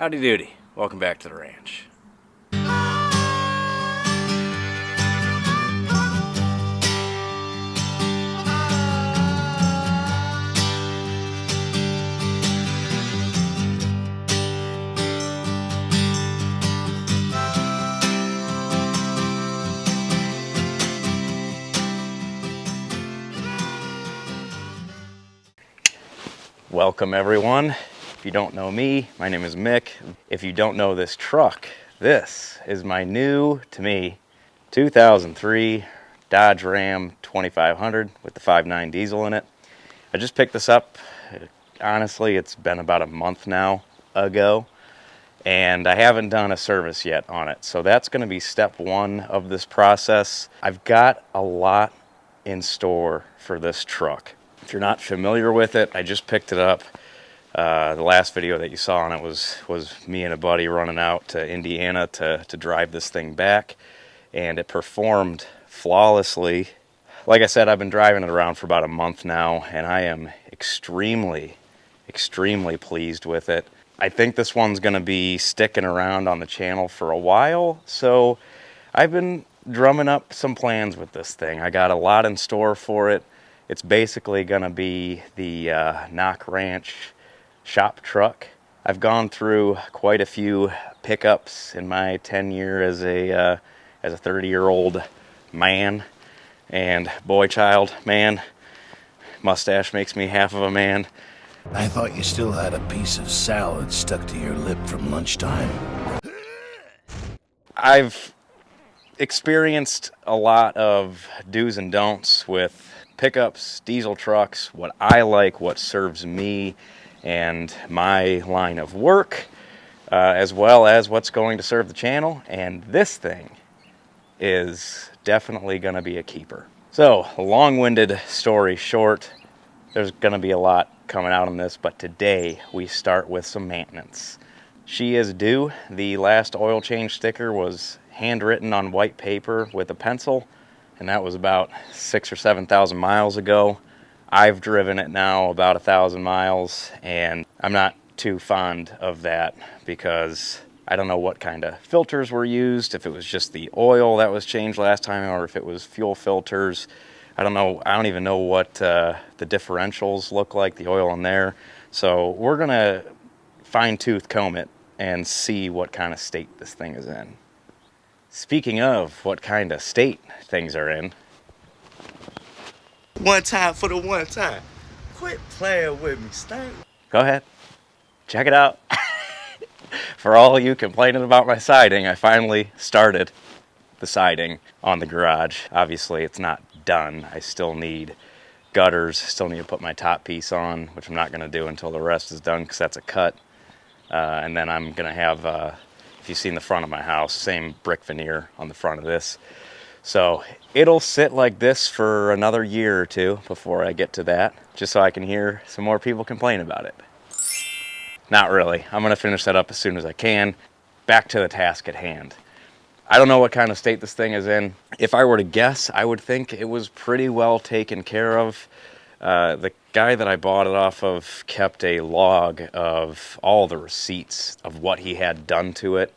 Howdy doody, welcome back to the ranch. Welcome everyone. If you don't know me, my name is Mick. If you don't know this truck, this is my new, to me, 2003 Dodge Ram 2500 with the 5.9 diesel in it. I just picked this up, honestly, it's been about a month now ago, and I haven't done a service yet on it. So that's going to be step one of this process. I've got a lot in store for this truck. If you're not familiar with it, I just picked it up. The last video that you saw on it was me and a buddy running out to Indiana to drive this thing back, and it performed flawlessly. Like I said, I've been driving it around for about a month now, and I am extremely pleased with it. I think this one's going to be sticking around on the channel for a while, so I've been drumming up some plans with this thing. I got a lot in store for it. It's basically going to be the Nock Ranch shop truck. I've gone through quite a few pickups in my tenure as a 30-year-old man and boy child man. Mustache makes me half of a man. I thought you still had a piece of salad stuck to your lip from lunchtime. I've experienced a lot of do's and don'ts with pickups, diesel trucks, what I like, what serves me and my line of work, as well as what's going to serve the channel, and this thing is definitely going to be a keeper. So, a long-winded story short, there's going to be a lot coming out on this, but today we start with some maintenance. She is due. The last oil change sticker was handwritten on white paper with a pencil, and that was about 6,000 or 7,000 miles ago. I've driven it now about 1,000 miles, and I'm not too fond of that because I don't know what kind of filters were used, if it was just the oil that was changed last time or if it was fuel filters. I don't know. I don't even know what the differentials look like, the oil in there. So we're going to fine-tooth comb it and see what kind of state this thing is in. Speaking of what kind of state things are in, one time for the one time. Quit playing with me, Stank. go ahead, check it out. For all you complaining about my siding, I finally started the siding on the garage. Obviously, it's not done. I still need gutters, still need to put my top piece on, which I'm not going to do until the rest is done because that's a cut. And then I'm going to have, if you've seen the front of my house, same brick veneer on the front of this. So it'll sit like this for another year or two before I get to that, just so I can hear some more people complain about it. Not really. I'm going to finish that up as soon as I can. Back to the task at hand. I don't know what kind of state this thing is in. If I were to guess, I would think it was pretty well taken care of. The guy that I bought it off of kept a log of all the receipts of what he had done to it.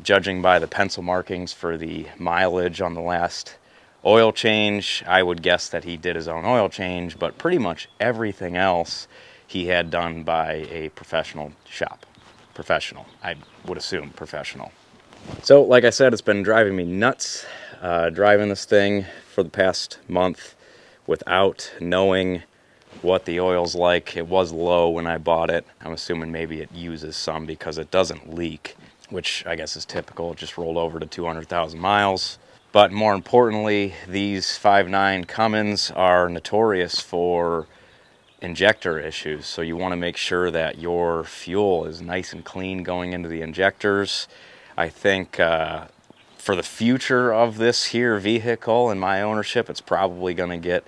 Judging by the pencil markings for the mileage on the last oil change, I would guess that he did his own oil change, but pretty much everything else he had done by a professional shop. Professional, I would assume professional. So, like I said, it's been driving me nuts driving this thing for the past month without knowing what the oil's like. It was low when I bought it. I'm assuming maybe it uses some because it doesn't leak, which I guess is typical. It just rolled over to 200,000 miles. But more importantly, these 5.9 Cummins are notorious for injector issues. So you want to make sure that your fuel is nice and clean going into the injectors. I think for the future of this here vehicle in my ownership, it's probably going to get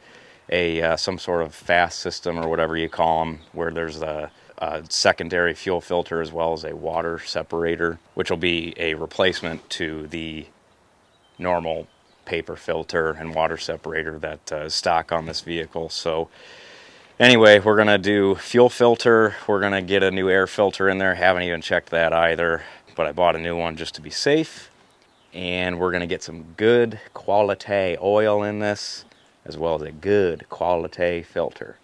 a some sort of fast system or whatever you call them, where there's a secondary fuel filter as well as a water separator, which will be a replacement to the normal paper filter and water separator that is stock on this vehicle. So Anyway, we're gonna do fuel filter. We're gonna get a new air filter in there. Haven't even checked that either, but I bought a new one just to be safe. And we're gonna get some good quality oil in this, as well as a good quality filter.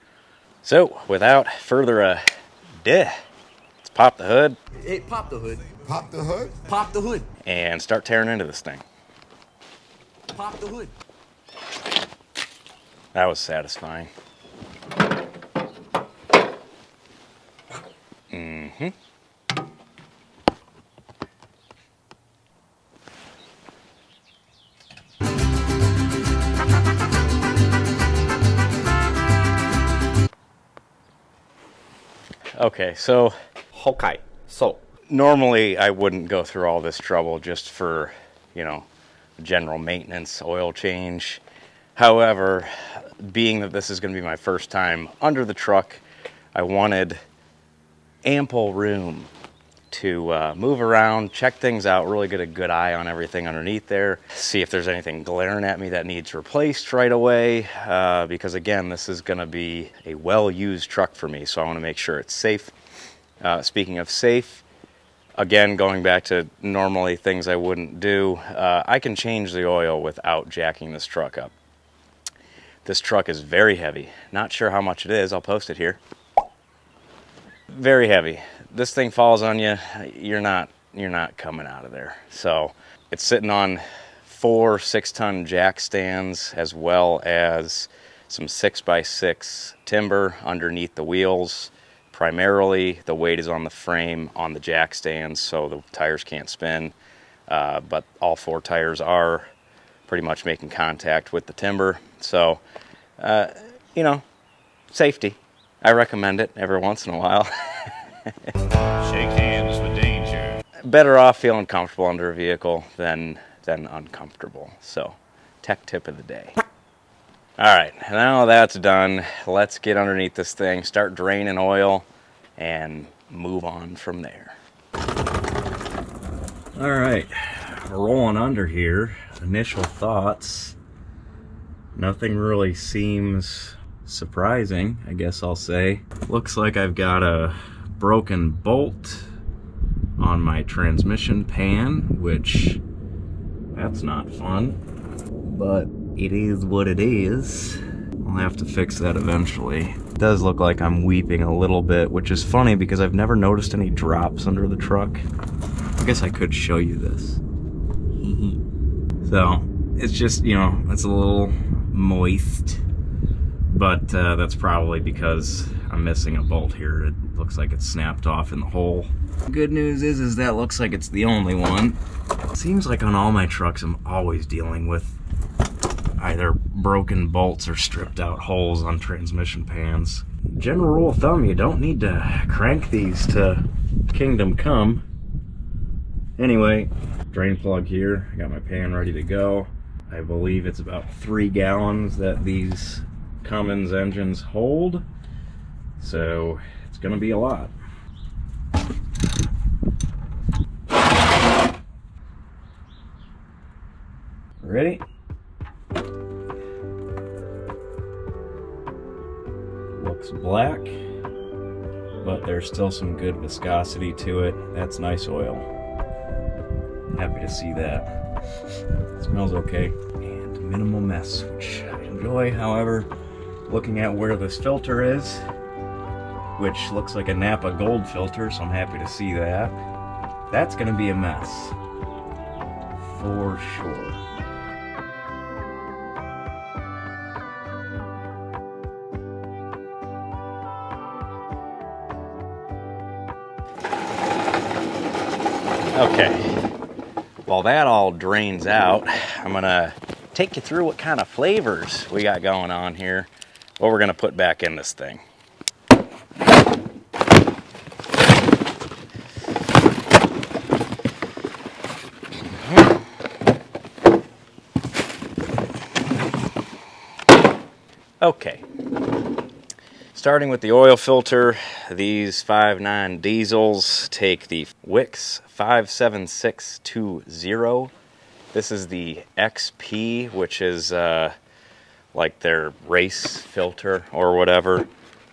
So, without further ado, let's pop the hood. Hey, pop the hood. Pop the hood? Pop the hood. And start tearing into this thing. Pop the hood. That was satisfying. Mm-hmm. Okay, so normally I wouldn't go through all this trouble just for, general maintenance, oil change. However, being that this is going to be my first time under the truck, I wanted ample room to move around, check things out, really get a good eye on everything underneath there, see if there's anything glaring at me that needs replaced right away, because again, this is going to be a well-used truck for me, so I want to make sure it's safe. Speaking of safe, again, going back to normally things I wouldn't do, I can change the oil without jacking this truck up. This truck is very heavy. Not sure how much it is. I'll post it here. Very heavy. This thing falls on you, you're not coming out of there. So it's sitting on 4 6-ton jack stands, as well as some 6x6 timber underneath the wheels. Primarily, the weight is on the frame on the jack stands, so the tires can't spin. But all 4 tires are pretty much making contact with the timber. So, safety. I recommend it every once in a while. Shake hands with danger. Better off feeling comfortable under a vehicle than uncomfortable. So, tech tip of the day. All right, now that's done, let's get underneath this thing, start draining oil, and move on from there. All right, rolling under here. Initial thoughts. Nothing really seems surprising, I guess I'll say. Looks like I've got a broken bolt on my transmission pan, which that's not fun, but it is what it is. I'll have to fix that eventually. It does look like I'm weeping a little bit, which is funny because I've never noticed any drops under the truck. I guess I could show you this. So, it's just, it's a little moist, but that's probably because I'm missing a bolt here. It looks like it's snapped off in the hole. The good news is that looks like it's the only one. Seems like on all my trucks I'm always dealing with either broken bolts or stripped out holes on transmission pans. General rule of thumb, you don't need to crank these to kingdom come. Anyway, drain plug here. I got my pan ready to go. I believe it's about 3 gallons that these Cummins engines hold, so it's gonna be a lot. Ready? Looks black, but there's still some good viscosity to it. That's nice oil. Happy to see that. Smells okay. And minimal mess, which I enjoy. However, looking at where this filter is, which looks like a Napa Gold filter, so I'm happy to see that. That's gonna be a mess. For sure. Okay, while that all drains out, I'm gonna take you through what kind of flavors we got going on here, what we're gonna put back in this thing. Okay, starting with the oil filter, these 5.9 diesels take the Wix 57620. This is the XP, which is like their race filter or whatever.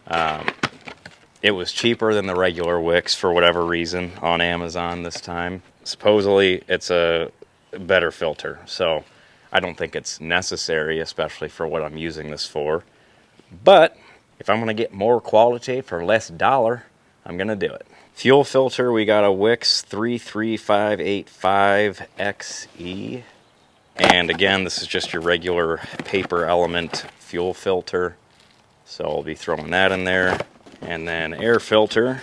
It was cheaper than the regular wicks for whatever reason on Amazon this time. Supposedly it's a better filter, so I don't think it's necessary, especially for what I'm using this for. But if I'm going to get more quality for less dollar, I'm going to do it. Fuel filter, we got a Wix 33585XE. And again, this is just your regular paper element fuel filter. So I'll be throwing that in there. And then air filter.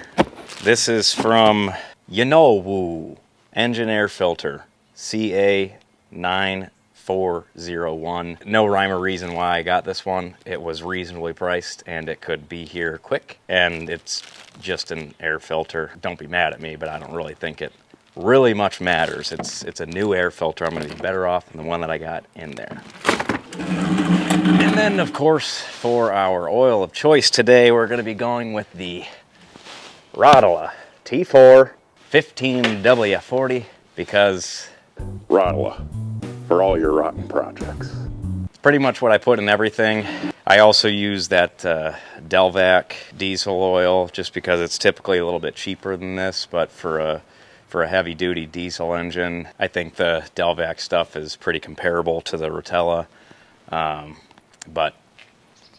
This is from Yanowu engine air filter, CA9401. No rhyme or reason why I got this one. It was reasonably priced and it could be here quick. And it's just an air filter. Don't be mad at me, but I don't really think it really much matters. It's a new air filter. I'm going to be better off than the one that I got in there. And then, of course, for our oil of choice today, we're going to be going with the Rottala T4 15W40 because Rottala for all your rotten projects. It's pretty much what I put in everything. I also use that Delvac diesel oil just because it's typically a little bit cheaper than this, but for a heavy-duty diesel engine, I think the Delvac stuff is pretty comparable to the Rotella. But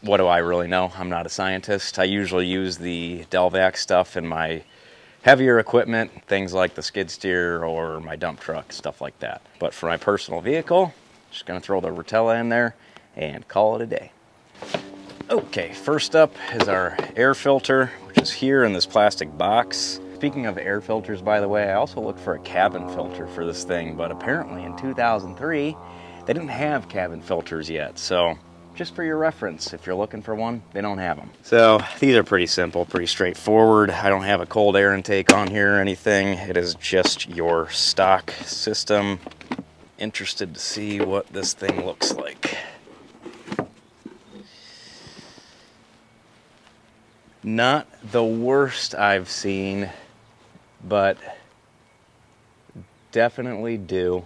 what do I really know? I'm not a scientist. I usually use the Delvac stuff in my heavier equipment, things like the skid steer or my dump truck, stuff like that. But for my personal vehicle, just gonna throw the Rotella in there and call it a day. Okay, first up is our air filter, which is here in this plastic box. Speaking of air filters, by the way, I also looked for a cabin filter for this thing, but apparently in 2003, they didn't have cabin filters yet. So just for your reference, if you're looking for one, they don't have them. So these are pretty simple, pretty straightforward. I don't have a cold air intake on here or anything. It is just your stock system. Interested to see what this thing looks like. Not the worst I've seen, but definitely due.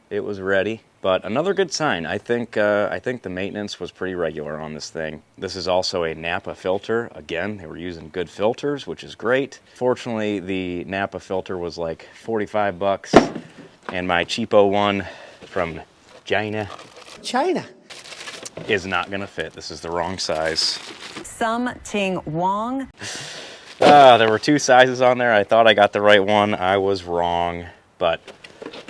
It was ready. But another good sign. I think the maintenance was pretty regular on this thing. This is also a Napa filter. Again, they were using good filters, which is great. Fortunately, the Napa filter was like 45 bucks, and my cheapo one from China is not gonna fit. This is the wrong size. Ting Wong. There were two sizes on there. I thought I got the right one. I was wrong, but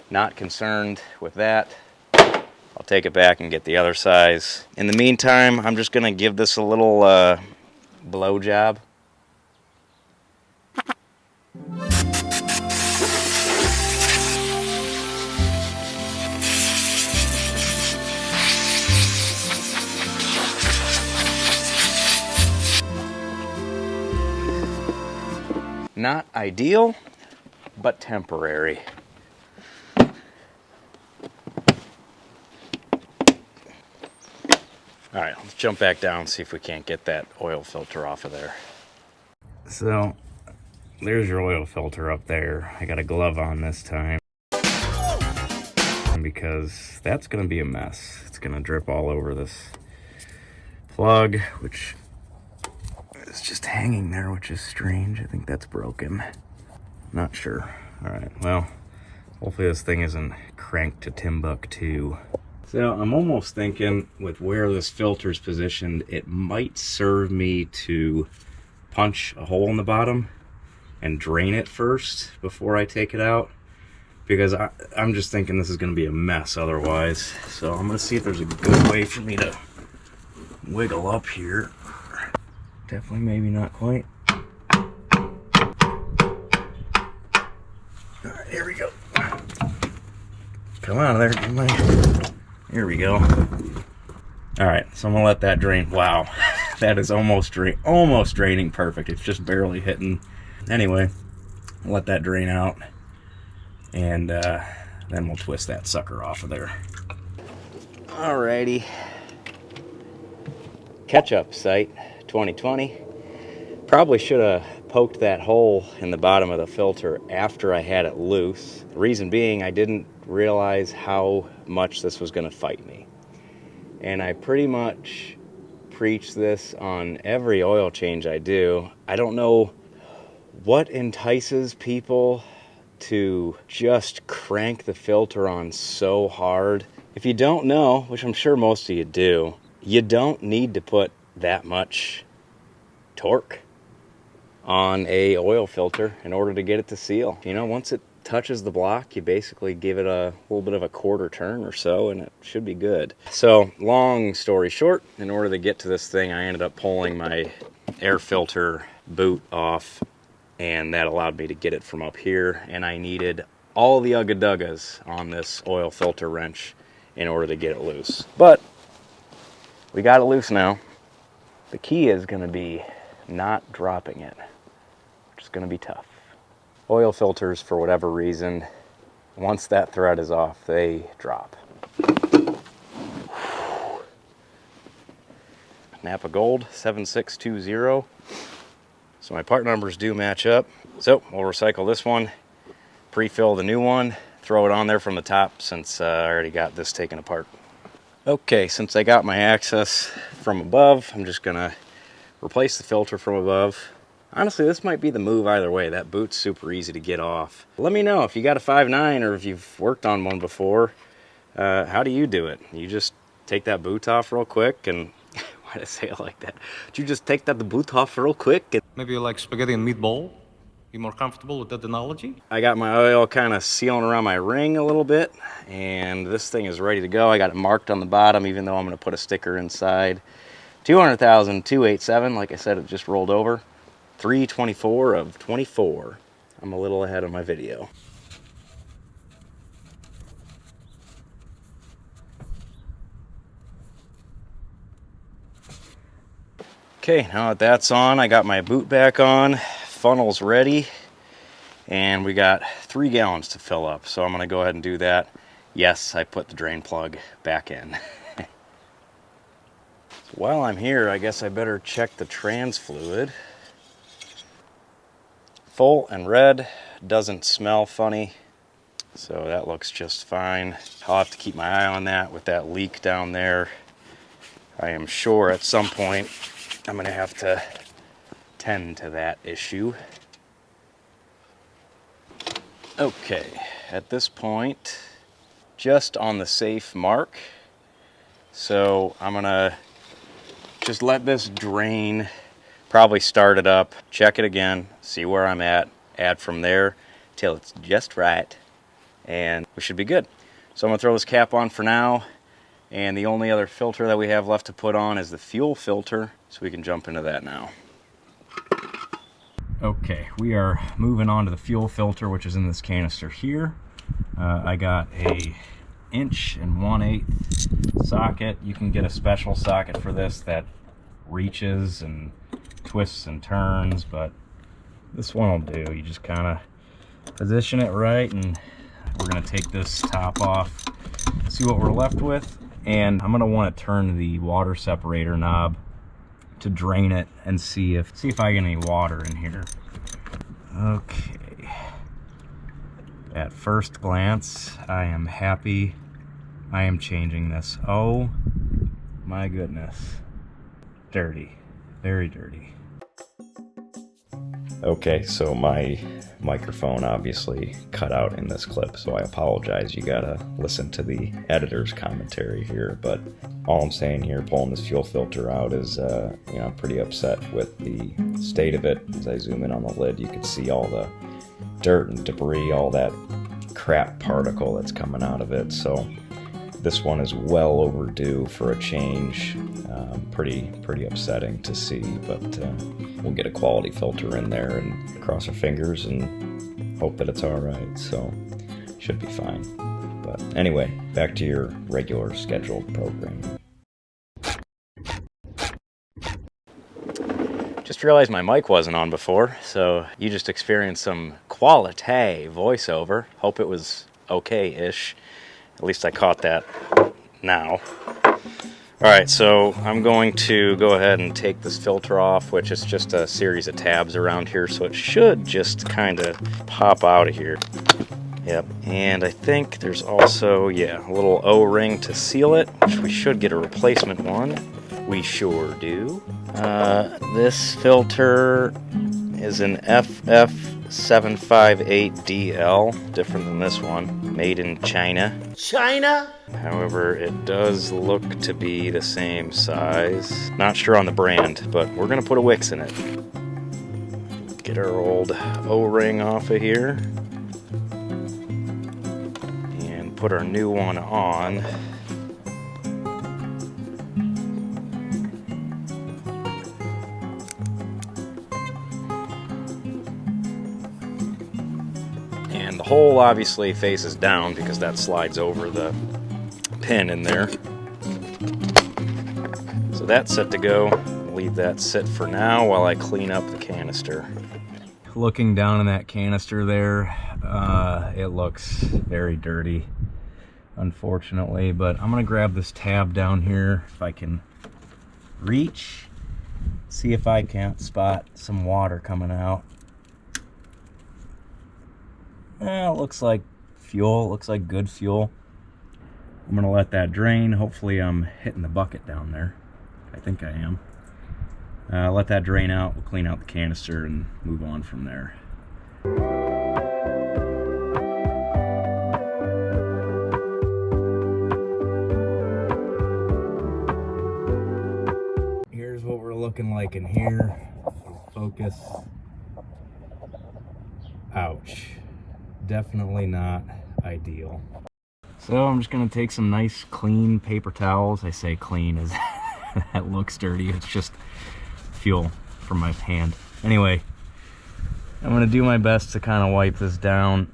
not concerned with that. I'll take it back and get the other size. In the meantime, I'm just gonna give this a little blow job. Not ideal, but temporary. All right, let's jump back down and see if we can't get that oil filter off of there. So, there's your oil filter up there. I got a glove on this time because that's gonna be a mess. It's gonna drip all over this plug, which is just hanging there, which is strange. I think that's broken. Not sure. All right, well, hopefully this thing isn't cranked to Timbuktu. So I'm almost thinking with where this filter is positioned, it might serve me to punch a hole in the bottom and drain it first before I take it out, because I'm just thinking this is going to be a mess otherwise. So I'm going to see if there's a good way for me to wiggle up here. Definitely, maybe not quite. All right, here we go. Come on there, come on. Here we go. All right, so I'm gonna let that drain. Wow, that is almost draining perfect. It's just barely hitting. Anyway, I'll let that drain out, and then we'll twist that sucker off of there. Alrighty. Catch-up sight 2020. Probably should have poked that hole in the bottom of the filter after I had it loose. The reason being, I didn't realize how much this was going to fight me. And I pretty much preach this on every oil change I do. I don't know what entices people to just crank the filter on so hard. If you don't know, which I'm sure most of you do, you don't need to put that much torque on a oil filter in order to get it to seal. You know, once it touches the block, you basically give it a little bit of a quarter turn or so and it should be good. So long story short, in order to get to this thing, I ended up pulling my air filter boot off, and that allowed me to get it from up here, and I needed all the ugga-duggas on this oil filter wrench in order to get it loose. But we got it loose now. The key is going to be not dropping it, which is going to be tough. Oil filters, for whatever reason, once that thread is off, they drop. Napa Gold 7620. So my part numbers do match up. So we'll recycle this one, pre-fill the new one, throw it on there from the top since I already got this taken apart. Okay, since I got my access from above, I'm just gonna replace the filter from above. Honestly, this might be the move either way. That boot's super easy to get off. Let me know if you got a 5.9 or if you've worked on one before. How do you do it? You just take that boot off real quick and why did I say it like that? You just take the boot off real quick. And maybe you like spaghetti and meatball? You more comfortable with that analogy? I got my oil kind of sealing around my ring a little bit, and this thing is ready to go. I got it marked on the bottom, even though I'm going to put a sticker inside. 200,000, 287. Like I said, it just rolled over. 324 of 24. I'm a little ahead of my video. Okay, now that that's on, I got my boot back on, funnel's ready, and we got 3 gallons to fill up, so I'm going to go ahead and do that. Yes, I put the drain plug back in. So while I'm here, I guess I better check the trans fluid. Full and red, doesn't smell funny, so that looks just fine. I'll have to keep my eye on that with that leak down there. I am sure at some point I'm going to have to tend to that issue. Okay, at this point, just on the safe mark. So I'm going to just let this drain, probably start it up, check it again, see where I'm at, add from there till it's just right, and we should be good. So I'm going to throw this cap on for now. And the only other filter that we have left to put on is the fuel filter, so we can jump into that now. Okay, we are moving on to the fuel filter, which is in this canister here. I got a 1 1/8" socket. You can get a special socket for this that reaches and twists and turns, but this one will do. You just kind of position it right, and we're going to take this top off, see what we're left with. And I'm going to want to turn the water separator knob to drain it and see if I get any water in here. Okay. At first glance, I am happy I am changing this. Oh my goodness. Dirty. Very dirty. Okay, so my microphone obviously cut out in this clip, so I apologize. You gotta listen to the editor's commentary here, but all I'm saying here, pulling this fuel filter out, is you know, I'm pretty upset with the state of it. As I zoom in on the lid, you can see all the dirt and debris, all that crap particle that's coming out of it. So this one is well overdue for a change. Pretty upsetting to see, but we'll get a quality filter in there and cross our fingers and hope that it's all right. So should be fine. But anyway, back to your regular scheduled program. Just realized my mic wasn't on before, so you just experienced some quality voiceover. Hope it was okay-ish. At least I caught that now. Alright, so I'm going to go ahead and take this filter off, which is just a series of tabs around here, so it should just kind of pop out of here. Yep, and I think there's also, yeah, a little O-ring to seal it, which we should get a replacement one. We sure do. This filter is an FF758DL, different than this one, made in China. China? However, it does look to be the same size. Not sure on the brand, but we're gonna put a wicks in it. Get our old O-ring off of here. And put our new one on. And the hole obviously faces down because that slides over the pin in there. So that's set to go. Leave that sit for now while I clean up the canister. Looking down in that canister there, it looks very dirty, unfortunately, but I'm gonna grab this tab down here if I can reach, see if I can't spot some water coming out. It looks like fuel, looks like good fuel. I'm gonna let that drain. Hopefully I'm hitting the bucket down there. I think I am. Let that drain out, we'll clean out the canister and move on from there. Here's what we're looking like in here. Focus. Ouch. Definitely not ideal. So I'm just gonna take some nice clean paper towels. I say clean as that looks dirty. It's just fuel from my hand. Anyway, I'm gonna do my best to kind of wipe this down.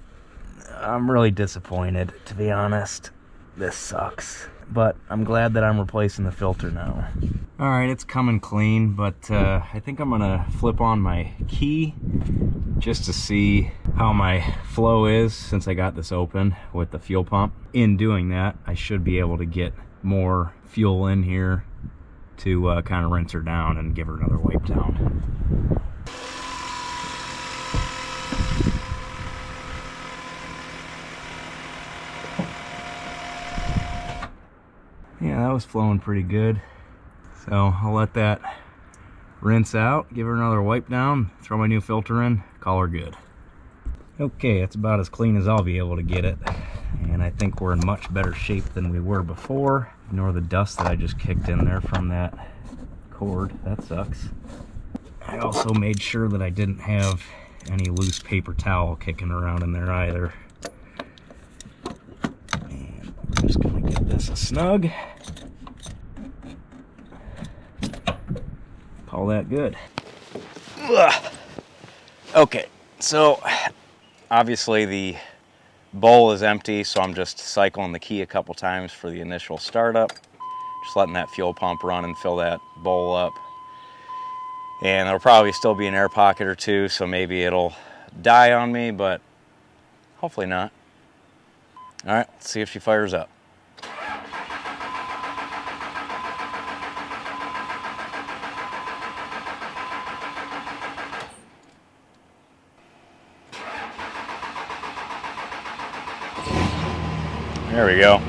I'm really disappointed, to be honest. This sucks, but I'm glad that I'm replacing the filter now. All right, it's coming clean, but I think I'm gonna flip on my key just to see how my flow is since I got this open with the fuel pump. In doing that, I should be able to get more fuel in here to kind of rinse her down and give her another wipe down. Yeah, that was flowing pretty good. So I'll let that rinse out, give her another wipe down, throw my new filter in, call her good. Okay, it's about as clean as I'll be able to get it. And I think we're in much better shape than we were before. Ignore the dust that I just kicked in there from that cord. That sucks. I also made sure that I didn't have any loose paper towel kicking around in there either. And we're just gonna give this a snug. Call that good. Okay, so obviously the bowl is empty, so I'm just cycling the key a couple times for the initial startup. Just letting that fuel pump run and fill that bowl up. And there'll probably still be an air pocket or two, so maybe it'll die on me, but hopefully not. All right, let's see if she fires up. There we go.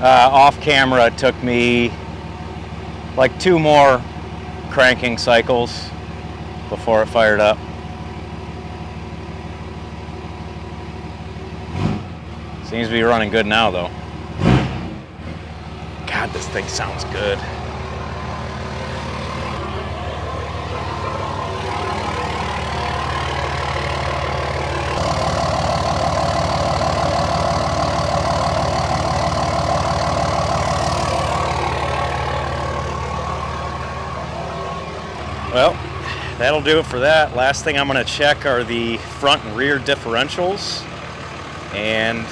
Off camera, it took me like 2 more cranking cycles before it fired up. Seems to be running good now though. God, this thing sounds good. Well, that'll do it for that. Last thing I'm going to check are the front and rear differentials. And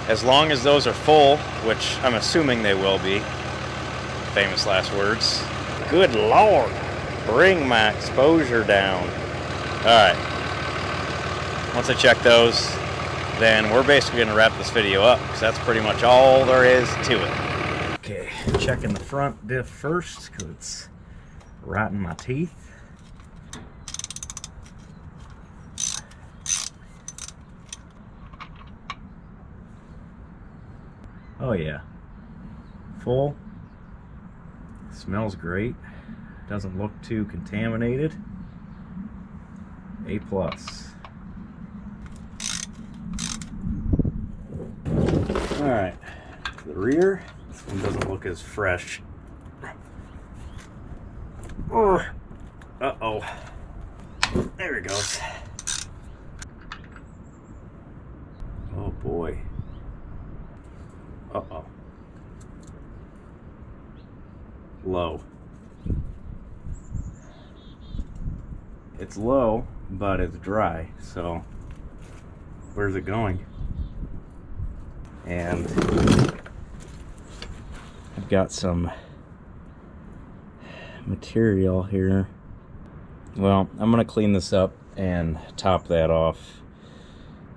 as long as those are full, which I'm assuming they will be, famous last words. Good Lord, bring my exposure down. All right, once I check those, then we're basically going to wrap this video up because that's pretty much all there is to it. Okay, checking the front diff first because it's right in my teeth. Oh yeah, full, Smells great. Doesn't look too contaminated. A+. Alright, to the rear. This one doesn't look as fresh. Uh-oh. There it goes. Oh boy. Uh-oh. Low. It's low, but it's dry, so where's it going? And I've got some material here. Well, I'm gonna clean this up and top that off,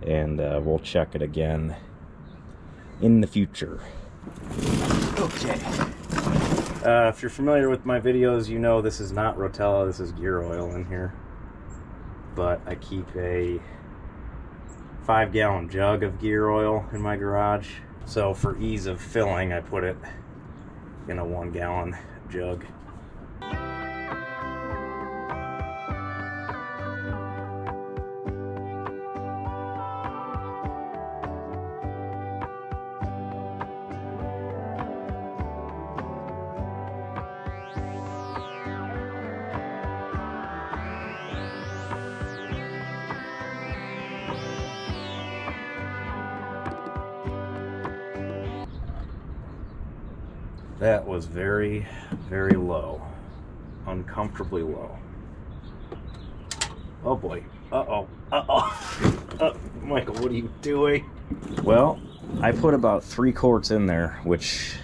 and we'll check it again in the future. Okay. If you're familiar with my videos, you know this is not Rotella, this is gear oil in here. But I keep a 5-gallon jug of gear oil in my garage. So for ease of filling, I put it in a 1-gallon jug. That was very, very low. Uncomfortably low. Oh boy. Uh-oh. Uh-oh. Michael, what are you doing? Well, I put about 3 quarts in there, which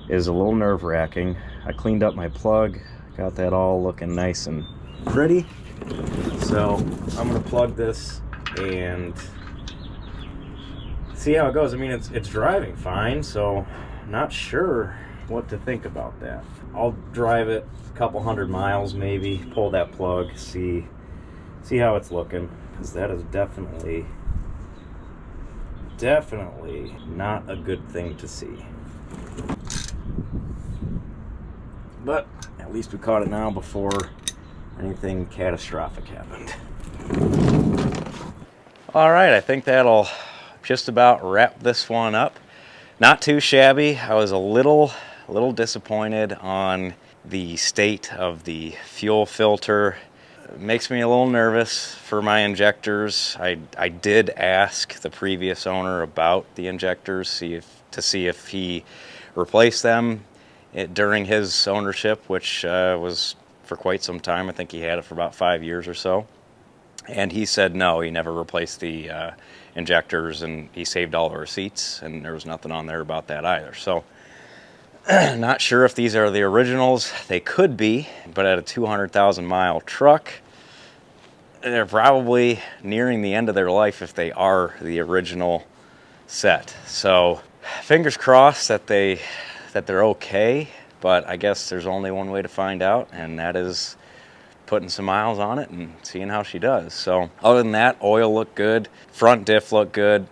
is a little nerve-wracking. I cleaned up my plug, got that all looking nice and pretty. So I'm gonna plug this and see how it goes. I mean, it's driving fine, so not sure what to think about that. I'll drive it a couple 100 miles maybe, pull that plug, see how it's looking, because that is definitely not a good thing to see. But at least we caught it now before anything catastrophic happened. All right, I think that'll just about wrap this one up. Not too shabby. I was a little disappointed on the state of the fuel filter. It makes me a little nervous for my injectors. I did ask the previous owner about the injectors, to see if he replaced them during his ownership, which was for quite some time. I think he had it for about 5 years or so. And he said no, he never replaced the injectors, and he saved all the receipts, and there was nothing on there about that either. So not sure if these are the originals. They could be, but at a 200,000 mile truck, they're probably nearing the end of their life if they are the original set. So fingers crossed that they're okay, but I guess there's only one way to find out, and that is putting some miles on it and seeing how she does. So other than that, oil looked good, front diff looked good.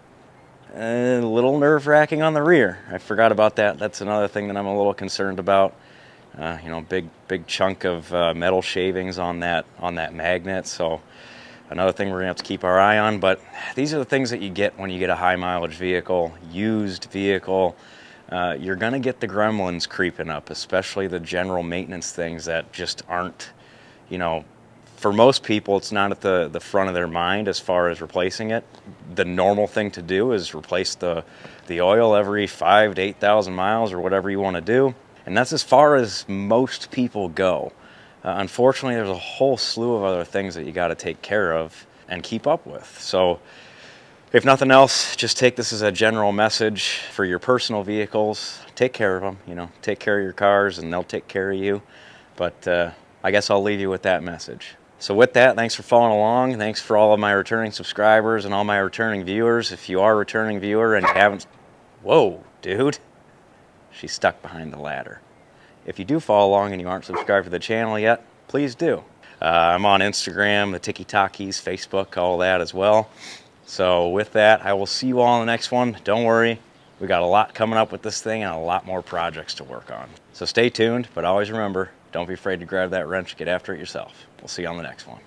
A little nerve-wracking on the rear. I forgot about that. That's another thing that I'm a little concerned about. You know, big chunk of metal shavings on that magnet. So another thing we're gonna have to keep our eye on. But these are the things that you get when you get a high mileage vehicle, used vehicle. You're gonna get the gremlins creeping up, especially the general maintenance things that just aren't, you know, for most people, it's not at the front of their mind as far as replacing it. The normal thing to do is replace the oil every 5,000 to 8,000 miles or whatever you want to do. And that's as far as most people go. Unfortunately, there's a whole slew of other things that you got to take care of and keep up with. So if nothing else, just take this as a general message for your personal vehicles. Take care of them, you know, take care of your cars and they'll take care of you. But I guess I'll leave you with that message. So with that, thanks for following along. Thanks for all of my returning subscribers and all my returning viewers. If you are a returning viewer and you haven't... Whoa, dude. She's stuck behind the ladder. If you do follow along and you aren't subscribed to the channel yet, please do. I'm on Instagram, the TikTokies, Facebook, all that as well. So with that, I will see you all in the next one. Don't worry, We got a lot coming up with this thing and a lot more projects to work on. So stay tuned, but always remember, don't be afraid to grab that wrench, get after it yourself. We'll see you on the next one.